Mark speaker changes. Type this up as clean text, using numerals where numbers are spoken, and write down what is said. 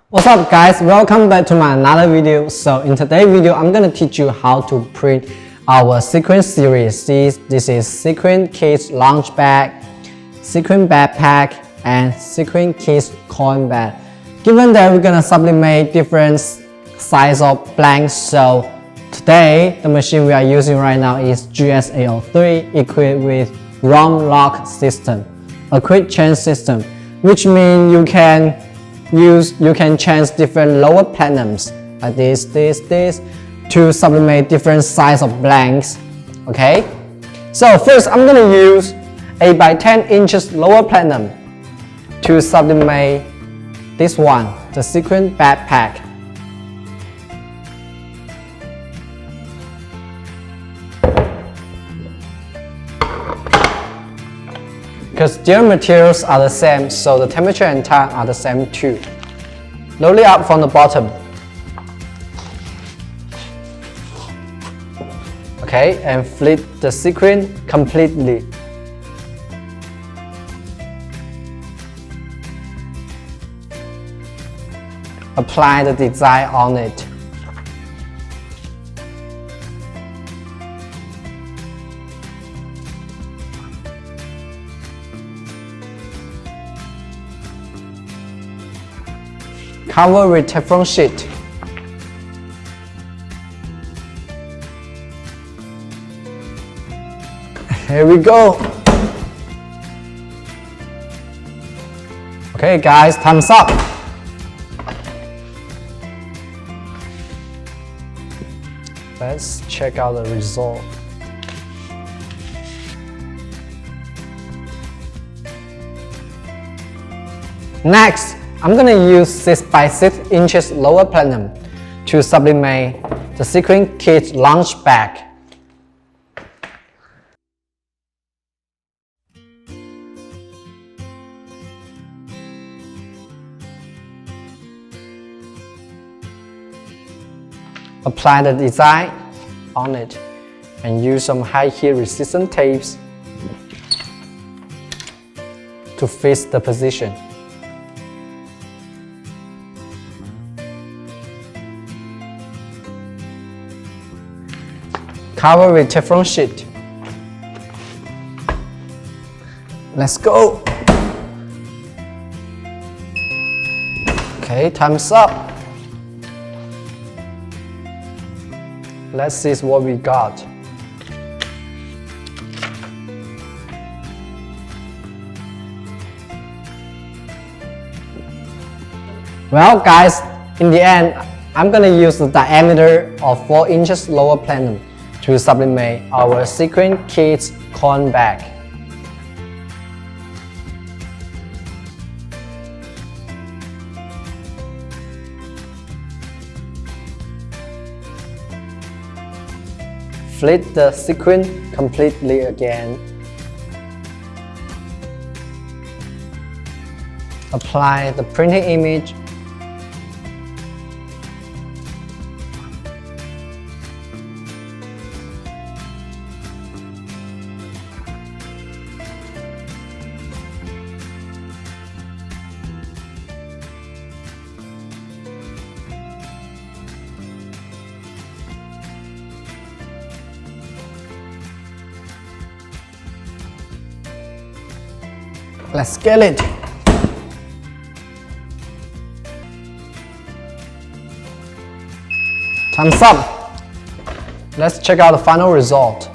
Speaker 1: What's up guys, welcome back to my another video. So in today's video I'm gonna teach you how to print our sequin series. This is sequin kids lunch bag, sequin backpack and sequin kids coin bag. Given that we're gonna sublimate different size of blanks, so today the machine we are using right now is GS803 equipped with ROM lock system, a quick change system, which means you can change different lower platinums like this to sublimate different size of blanks. Okay, so first I'm gonna use 8 by 10 inches lower platinum to sublimate this one, the sequin backpack. Because their materials are the same, so the temperature and time are the same too. Load it up from the bottom. Okay, and flip the sequin completely. Apply the design on it. Cover with Teflon sheet. Here we go. Okay guys, thumbs up. Let's check out the result. Next, I'm gonna use 6 by 6 inches lower platinum to sublimate the sequin kids lunch bag. Apply the design on it and use some high heat resistant tapes to fix the position. Cover with Teflon sheet. Let's go. Okay, time's up. Let's see what we got. Well guys, in the end, I'm gonna use the diameter of 4 inches lower platinum to sublimate our sequin kids coin bag. Flip the sequin completely again. Apply the printing image. Let's scale it. Thumbs up. Let's check out the final result.